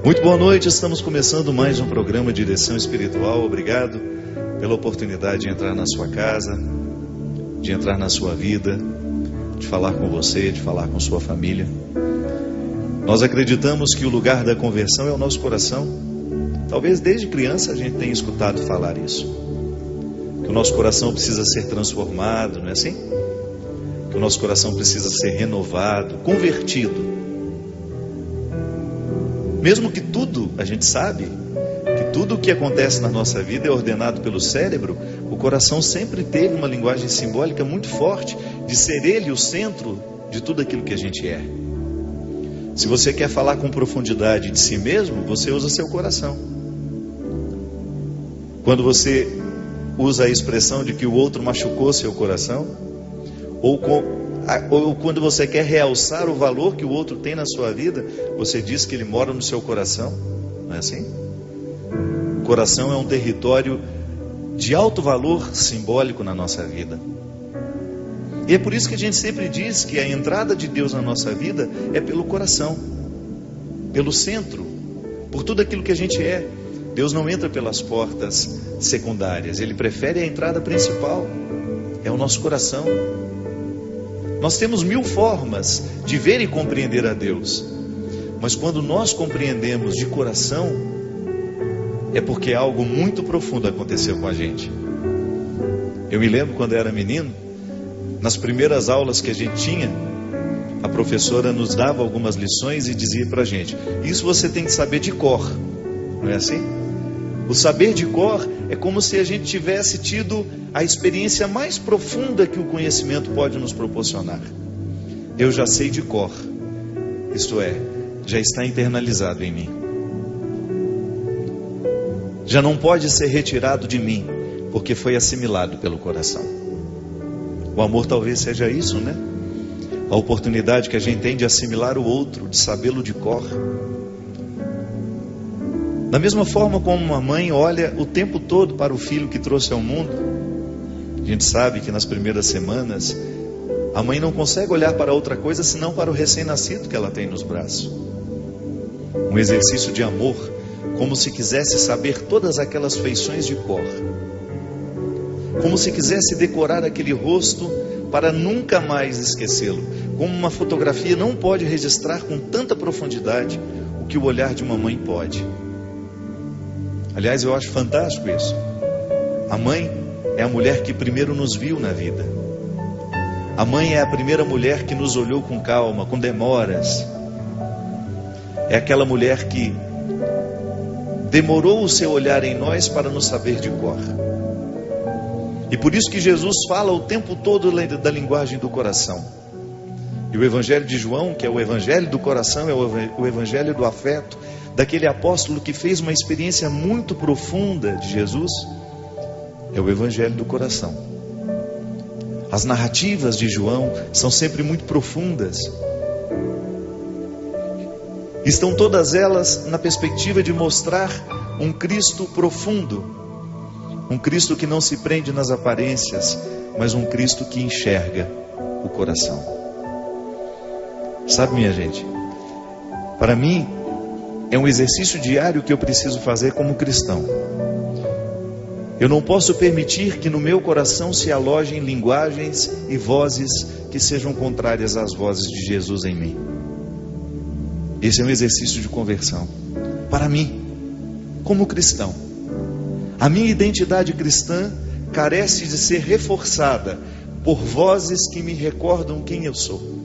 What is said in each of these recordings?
Muito boa noite, estamos começando mais um programa de direção espiritual. Obrigado pela oportunidade de entrar na sua casa, de entrar na sua vida, de falar com você, de falar com sua família. Nós acreditamos que o lugar da conversão é o nosso coração. Talvez desde criança a gente tenha escutado falar isso, que o nosso coração precisa ser transformado, não é assim? Que o nosso coração precisa ser renovado, convertido. Mesmo que tudo, a gente sabe, que tudo o que acontece na nossa vida é ordenado pelo cérebro, o coração sempre teve uma linguagem simbólica muito forte de ser ele o centro de tudo aquilo que a gente é. Se você quer falar com profundidade de si mesmo, você usa seu coração. Quando você usa a expressão de que o outro machucou seu coração, ou quando você quer realçar o valor que o outro tem na sua vida, você diz que ele mora no seu coração, não é assim? O coração é um território de alto valor simbólico na nossa vida. E é por isso que a gente sempre diz que a entrada de Deus na nossa vida é pelo coração, pelo centro, por tudo aquilo que a gente é. Deus não entra pelas portas secundárias, Ele prefere a entrada principal, é o nosso coração. Nós temos 1000 formas de ver e compreender a Deus, mas quando nós compreendemos de coração, é porque algo muito profundo aconteceu com a gente. Eu me lembro quando eu era menino, nas primeiras aulas que a gente tinha, a professora nos dava algumas lições e dizia pra gente: isso você tem que saber de cor, não é assim? O saber de cor é como se a gente tivesse tido a experiência mais profunda que o conhecimento pode nos proporcionar. Eu já sei de cor, isto é, já está internalizado em mim. Já não pode ser retirado de mim, porque foi assimilado pelo coração. O amor talvez seja isso, né? A oportunidade que a gente tem de assimilar o outro, de sabê-lo de cor. Da mesma forma como uma mãe olha o tempo todo para o filho que trouxe ao mundo, a gente sabe que nas primeiras semanas, a mãe não consegue olhar para outra coisa senão para o recém-nascido que ela tem nos braços. Um exercício de amor, como se quisesse saber todas aquelas feições de cor. Como se quisesse decorar aquele rosto para nunca mais esquecê-lo. Como uma fotografia não pode registrar com tanta profundidade o que o olhar de uma mãe pode. Aliás, eu acho fantástico isso. A mãe é a mulher que primeiro nos viu na vida. A mãe é a primeira mulher que nos olhou com calma, com demoras. É aquela mulher que demorou o seu olhar em nós para nos saber de cor. E por isso que Jesus fala o tempo todo da linguagem do coração. E o Evangelho de João, que é o Evangelho do coração, é o Evangelho do afeto, daquele apóstolo que fez uma experiência muito profunda de Jesus, é o Evangelho do coração. As narrativas de João são sempre muito profundas. Estão todas elas na perspectiva de mostrar um Cristo profundo, um Cristo que não se prende nas aparências, mas um Cristo que enxerga o coração. Sabe, minha gente, para mim é um exercício diário que eu preciso fazer como cristão. Eu não posso permitir que no meu coração se alojem linguagens e vozes que sejam contrárias às vozes de Jesus em mim. Esse é um exercício de conversão. Para mim, como cristão, a minha identidade cristã carece de ser reforçada por vozes que me recordam quem eu sou.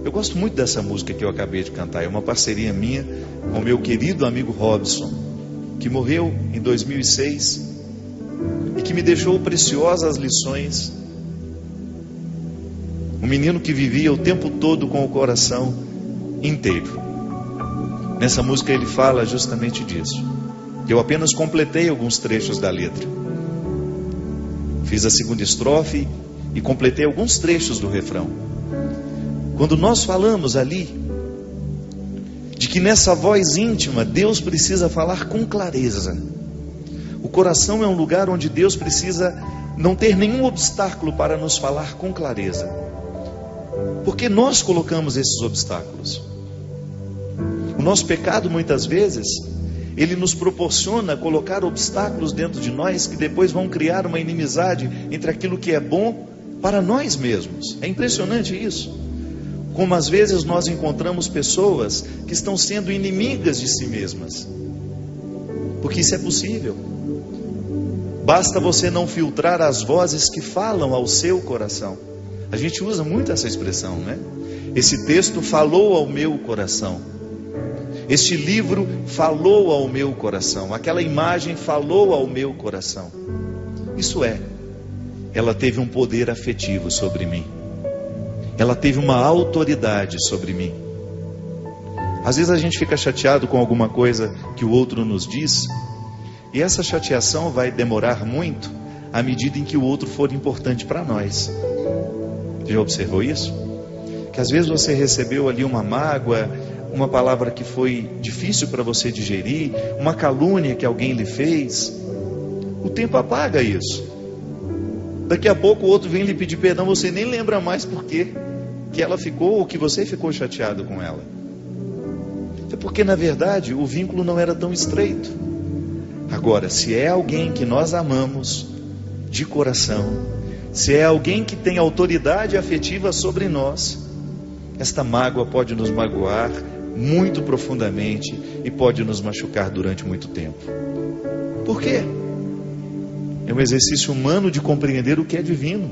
Eu gosto muito dessa música que eu acabei de cantar. É uma parceria minha com meu querido amigo Robson, que morreu em 2006 e que me deixou preciosas lições. Um menino que vivia o tempo todo com o coração inteiro. Nessa música ele fala justamente disso. Eu apenas completei alguns trechos da letra. Fiz a segunda estrofe e completei alguns trechos do refrão. Quando nós falamos ali de que nessa voz íntima Deus precisa falar com clareza. O coração é um lugar onde Deus precisa não ter nenhum obstáculo para nos falar com clareza. Porque nós colocamos esses obstáculos. O nosso pecado, muitas vezes, ele nos proporciona colocar obstáculos dentro de nós que depois vão criar uma inimizade entre aquilo que é bom para nós mesmos. É impressionante isso. Como às vezes nós encontramos pessoas que estão sendo inimigas de si mesmas. Porque isso é possível. Basta você não filtrar as vozes que falam ao seu coração. A gente usa muito essa expressão, né? Esse texto falou ao meu coração. Este livro falou ao meu coração. Aquela imagem falou ao meu coração. Isso é, ela teve um poder afetivo sobre mim. Ela teve uma autoridade sobre mim. Às vezes a gente fica chateado com alguma coisa que o outro nos diz, e essa chateação vai demorar muito à medida em que o outro for importante para nós. Já observou isso? Que às vezes você recebeu ali uma mágoa, uma palavra que foi difícil para você digerir, uma calúnia que alguém lhe fez. O tempo apaga isso. Daqui a pouco o outro vem lhe pedir perdão, você nem lembra mais por quê que ela ficou ou que você ficou chateado com ela. É porque na verdade o vínculo não era tão estreito. Agora, se é alguém que nós amamos de coração, se é alguém que tem autoridade afetiva sobre nós, esta mágoa pode nos magoar muito profundamente e pode nos machucar durante muito tempo. Por quê? É um exercício humano de compreender o que é divino.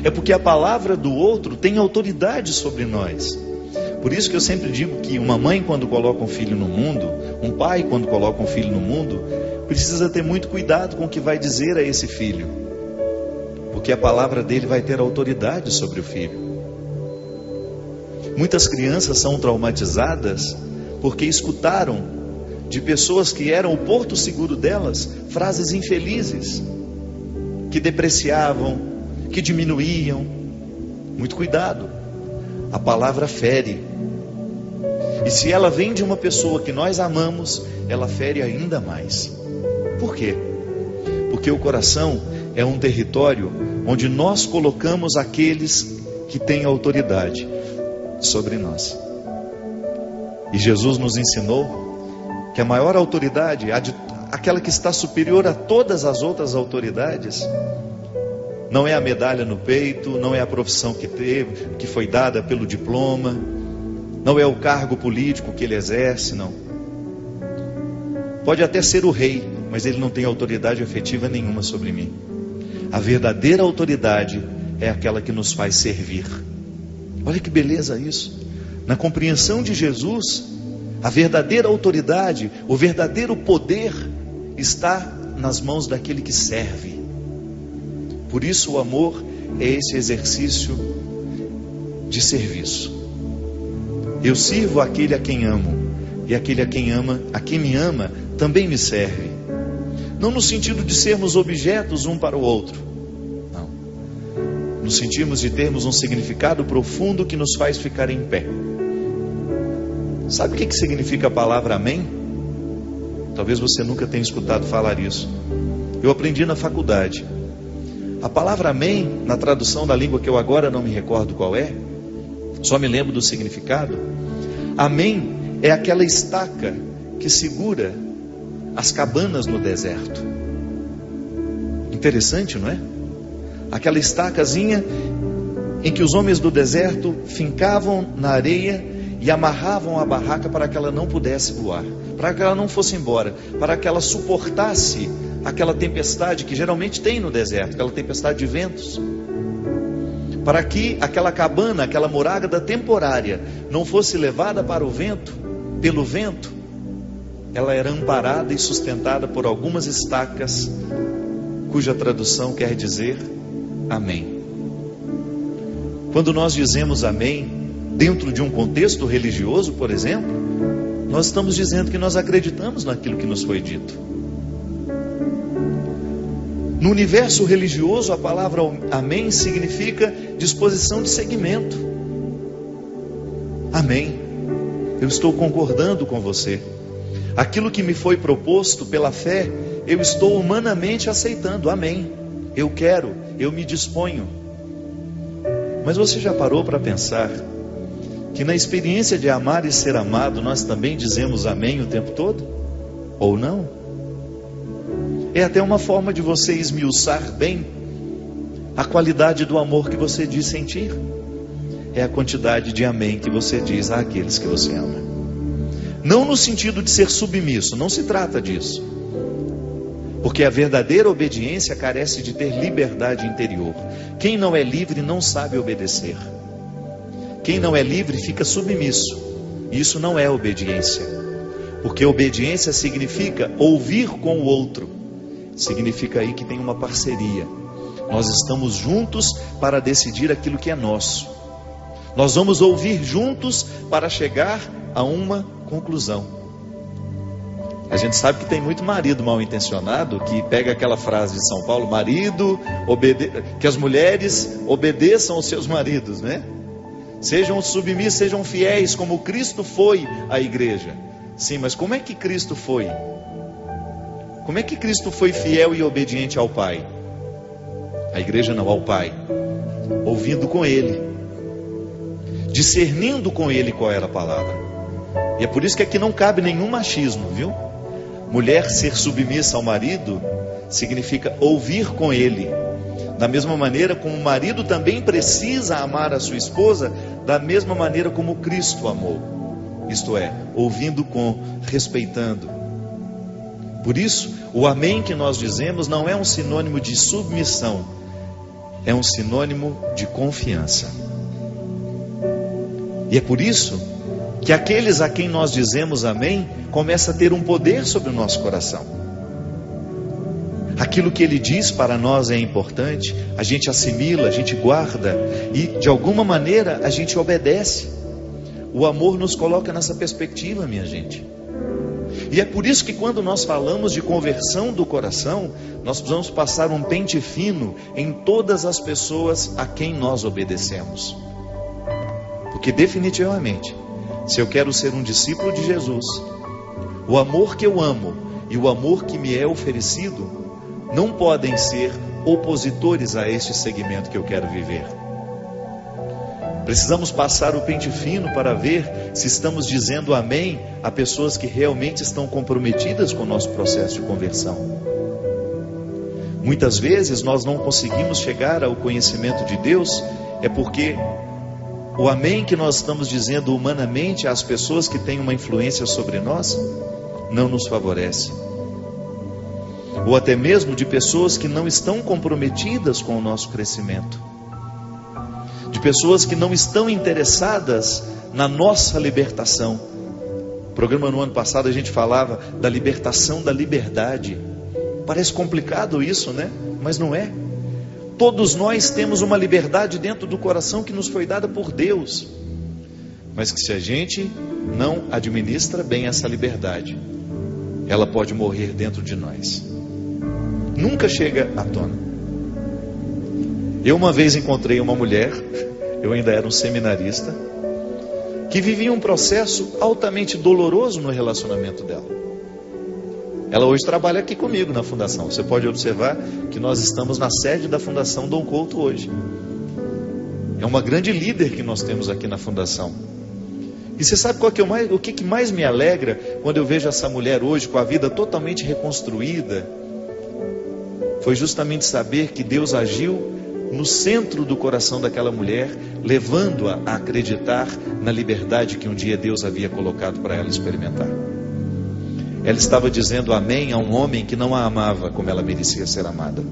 É porque a palavra do outro tem autoridade sobre nós. Por isso que eu sempre digo que uma mãe, quando coloca um filho no mundo, um pai, quando coloca um filho no mundo, precisa ter muito cuidado com o que vai dizer a esse filho, porque a palavra dele vai ter autoridade sobre o filho. Muitas crianças são traumatizadas porque escutaram de pessoas que eram o porto seguro delas frases infelizes, que depreciavam, que diminuíam. Muito cuidado, a palavra fere. E se ela vem de uma pessoa que nós amamos, ela fere ainda mais. Por quê? Porque o coração é um território onde nós colocamos aqueles que têm autoridade sobre nós. E Jesus nos ensinou que a maior autoridade, aquela que está superior a todas as outras autoridades, não é a medalha no peito, não é a profissão que teve, que foi dada pelo diploma, não é o cargo político que ele exerce, não. Pode até ser o rei, mas ele não tem autoridade afetiva nenhuma sobre mim. A verdadeira autoridade é aquela que nos faz servir. Olha que beleza isso. Na compreensão de Jesus, a verdadeira autoridade, o verdadeiro poder está nas mãos daquele que serve. Por isso o amor é esse exercício de serviço. Eu sirvo aquele a quem amo, e aquele a quem me ama, também me serve. Não no sentido de sermos objetos um para o outro, não. No sentido de termos um significado profundo que nos faz ficar em pé. Sabe o que significa a palavra amém? Talvez você nunca tenha escutado falar isso. Eu aprendi na faculdade. A palavra amém, na tradução da língua que eu agora não me recordo qual é, só me lembro do significado. Amém é aquela estaca que segura as cabanas no deserto. Interessante, não é? Aquela estacazinha em que os homens do deserto fincavam na areia e amarravam a barraca para que ela não pudesse voar, para que ela não fosse embora, para que ela suportasse aquela tempestade que geralmente tem no deserto, aquela tempestade de ventos, para que aquela cabana, aquela morada temporária não fosse levada para o vento, pelo vento. Ela era amparada e sustentada por algumas estacas, cuja tradução quer dizer amém. Quando nós dizemos amém, dentro de um contexto religioso, por exemplo, nós estamos dizendo que nós acreditamos naquilo que nos foi dito. No universo religioso, a palavra amém significa disposição de seguimento. Amém. Eu estou concordando com você. Aquilo que me foi proposto pela fé, eu estou humanamente aceitando. Amém. Eu quero, eu me disponho. Mas você já parou para pensar que na experiência de amar e ser amado, nós também dizemos amém o tempo todo? Ou não? É até uma forma de você esmiuçar bem a qualidade do amor que você diz sentir. É a quantidade de amém que você diz àqueles que você ama. Não no sentido de ser submisso, não se trata disso. Porque a verdadeira obediência carece de ter liberdade interior. Quem não é livre não sabe obedecer. Quem não é livre fica submisso. E isso não é obediência. Porque obediência significa ouvir com o outro. Significa aí que tem uma parceria. Nós estamos juntos para decidir aquilo que é nosso. Nós vamos ouvir juntos para chegar a uma conclusão. A gente sabe que tem muito marido mal intencionado que pega aquela frase de São Paulo: marido, que as mulheres obedeçam aos seus maridos, né? Sejam submissos, sejam fiéis, como Cristo foi à igreja. Sim, mas como é que Cristo foi? Como é que Cristo foi fiel e obediente ao Pai? A igreja não, ao Pai. Ouvindo com Ele, discernindo com Ele qual era a palavra. E é por isso que aqui não cabe nenhum machismo, viu? Mulher ser submissa ao marido significa ouvir com ele. Da mesma maneira como o marido também precisa amar a sua esposa, da mesma maneira como Cristo amou. Isto é, ouvindo com, respeitando. Por isso, o amém que nós dizemos não é um sinônimo de submissão, é um sinônimo de confiança. E é por isso que aqueles a quem nós dizemos amém, começa a ter um poder sobre o nosso coração. Aquilo que ele diz para nós é importante, a gente assimila, a gente guarda e de alguma maneira a gente obedece. O amor nos coloca nessa perspectiva, minha gente. E é por isso que quando nós falamos de conversão do coração, nós precisamos passar um pente fino em todas as pessoas a quem nós obedecemos. Porque definitivamente, se eu quero ser um discípulo de Jesus, o amor que eu amo e o amor que me é oferecido não podem ser opositores a este segmento que eu quero viver. Precisamos passar o pente fino para ver se estamos dizendo amém a pessoas que realmente estão comprometidas com o nosso processo de conversão. Muitas vezes nós não conseguimos chegar ao conhecimento de Deus, é porque o amém que nós estamos dizendo humanamente às pessoas que têm uma influência sobre nós, não nos favorece. Ou até mesmo de pessoas que não estão comprometidas com o nosso crescimento. De pessoas que não estão interessadas na nossa libertação. No programa no ano passado a gente falava da libertação da liberdade. Parece complicado isso, né? Mas não é. Todos nós temos uma liberdade dentro do coração que nos foi dada por Deus. Mas que se a gente não administra bem essa liberdade, ela pode morrer dentro de nós. Nunca chega à tona. Eu uma vez encontrei uma mulher, eu ainda era um seminarista, que vivia um processo altamente doloroso no relacionamento dela. Ela hoje trabalha aqui comigo na fundação. Você pode observar que nós estamos na sede da Fundação Dom Couto hoje. É uma grande líder que nós temos aqui na fundação. E você sabe o que mais me alegra quando eu vejo essa mulher hoje com a vida totalmente reconstruída? Foi justamente saber que Deus agiu no centro do coração daquela mulher, levando-a a acreditar na liberdade que um dia Deus havia colocado para ela experimentar. Ela estava dizendo amém a um homem que não a amava como ela merecia ser amada.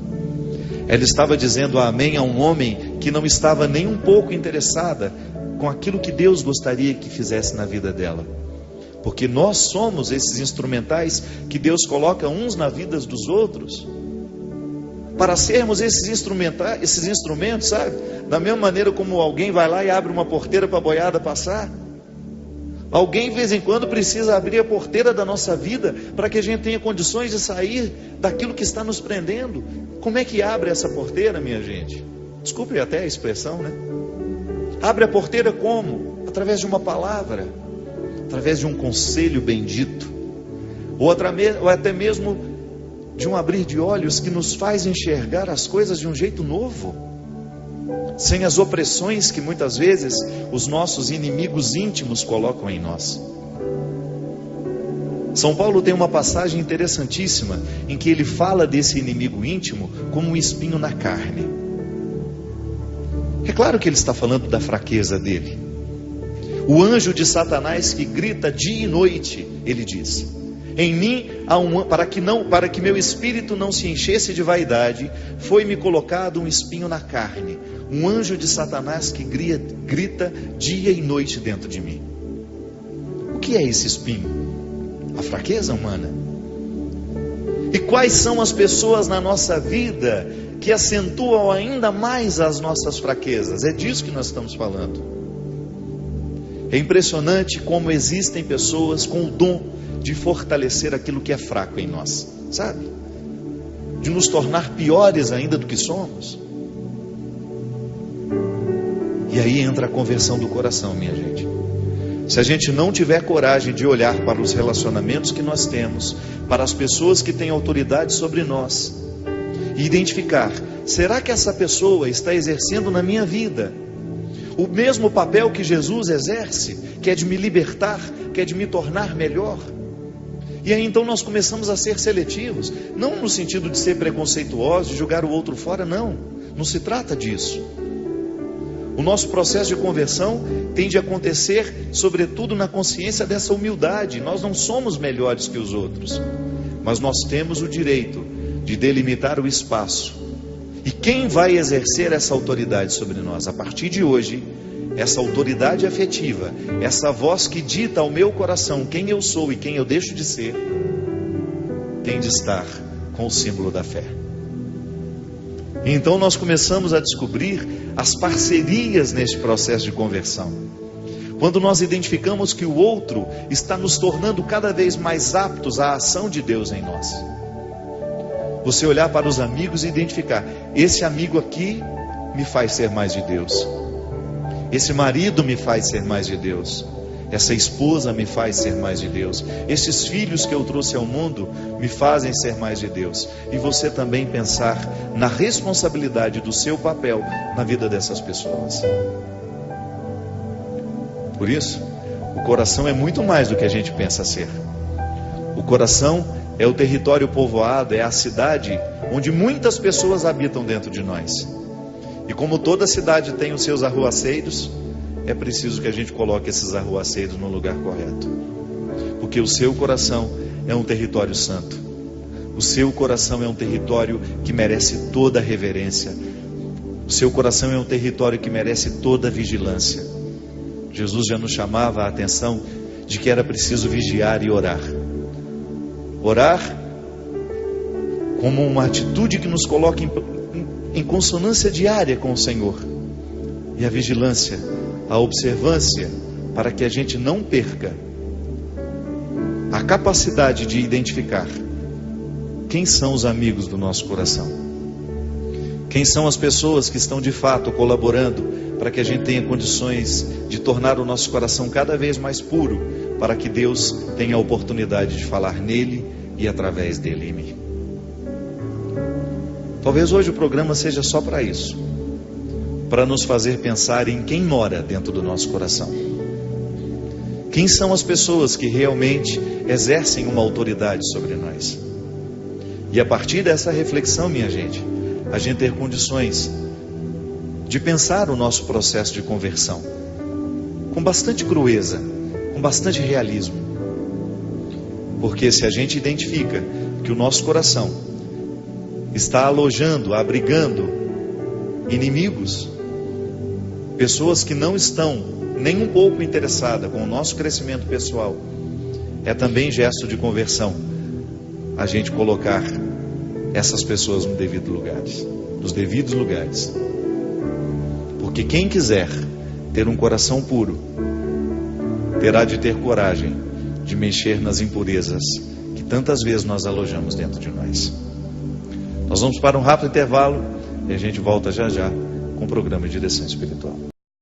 Ela estava dizendo amém a um homem que não estava nem um pouco interessada com aquilo que Deus gostaria que fizesse na vida dela. Porque nós somos esses instrumentais que Deus coloca uns na vida dos outros, para sermos esses instrumentos, sabe? Da mesma maneira como alguém vai lá e abre uma porteira para a boiada passar. Alguém de vez em quando precisa abrir a porteira da nossa vida para que a gente tenha condições de sair daquilo que está nos prendendo. Como é que abre essa porteira, minha gente? Desculpe até a expressão, né? Abre a porteira como? Através de uma palavra, através de um conselho bendito, ou até mesmo de um abrir de olhos que nos faz enxergar as coisas de um jeito novo. sem as opressões que muitas vezes os nossos inimigos íntimos colocam em nós. São Paulo tem uma passagem interessantíssima em que ele fala desse inimigo íntimo como um espinho na carne. É claro que ele está falando da fraqueza dele. O anjo de Satanás que grita dia e noite, ele diz: em mim há para que meu espírito não se enchesse de vaidade, foi-me colocado um espinho na carne, um anjo de Satanás que grita dia e noite dentro de mim. O que é esse espinho? A fraqueza humana. E quais são as pessoas na nossa vida que acentuam ainda mais as nossas fraquezas? É disso que nós estamos falando. É impressionante como existem pessoas com o dom de fortalecer aquilo que é fraco em nós, sabe? De nos tornar piores ainda do que somos. E aí entra a conversão do coração, minha gente. Se a gente não tiver coragem de olhar para os relacionamentos que nós temos, para as pessoas que têm autoridade sobre nós, e identificar, será que essa pessoa está exercendo na minha vida o mesmo papel que Jesus exerce, que é de me libertar, que é de me tornar melhor? E aí então nós começamos a ser seletivos, não no sentido de ser preconceituosos, de jogar o outro fora, não se trata disso. O nosso processo de conversão tem de acontecer, sobretudo, na consciência dessa humildade. Nós não somos melhores que os outros, mas nós temos o direito de delimitar o espaço. E quem vai exercer essa autoridade sobre nós? A partir de hoje, essa autoridade afetiva, essa voz que dita ao meu coração quem eu sou e quem eu deixo de ser, tem de estar com o símbolo da fé. Então nós começamos a descobrir as parcerias neste processo de conversão. Quando nós identificamos que o outro está nos tornando cada vez mais aptos à ação de Deus em nós. Você olhar para os amigos e identificar: esse amigo aqui me faz ser mais de Deus. Esse marido me faz ser mais de Deus. Essa esposa me faz ser mais de Deus. Esses filhos que eu trouxe ao mundo me fazem ser mais de Deus. E você também pensar na responsabilidade do seu papel na vida dessas pessoas. Por isso, o coração é muito mais do que a gente pensa ser. O coração é o território povoado, é a cidade onde muitas pessoas habitam dentro de nós. E como toda cidade tem os seus arruaceiros, é preciso que a gente coloque esses arruaceiros no lugar correto. Porque o seu coração é um território santo. O seu coração é um território que merece toda a reverência. O seu coração é um território que merece toda a vigilância. Jesus já nos chamava a atenção de que era preciso vigiar e orar. Orar como uma atitude que nos coloca em consonância diária com o Senhor. E a vigilância, a observância, para que a gente não perca a capacidade de identificar quem são os amigos do nosso coração, quem são as pessoas que estão de fato colaborando para que a gente tenha condições de tornar o nosso coração cada vez mais puro, para que Deus tenha a oportunidade de falar nele e através dele em mim. Talvez hoje o programa seja só para isso, para nos fazer pensar em quem mora dentro do nosso coração. Quem são as pessoas que realmente exercem uma autoridade sobre nós? E a partir dessa reflexão, minha gente, a gente ter condições de pensar o nosso processo de conversão com bastante crueza, com bastante realismo. Porque se a gente identifica que o nosso coração está alojando, abrigando inimigos, pessoas que não estão nem um pouco interessadas com o nosso crescimento pessoal, é também gesto de conversão a gente colocar essas pessoas nos devidos lugares. Porque quem quiser ter um coração puro, terá de ter coragem de mexer nas impurezas que tantas vezes nós alojamos dentro de nós. Nós vamos para um rápido intervalo e a gente volta já já com o programa de direção espiritual.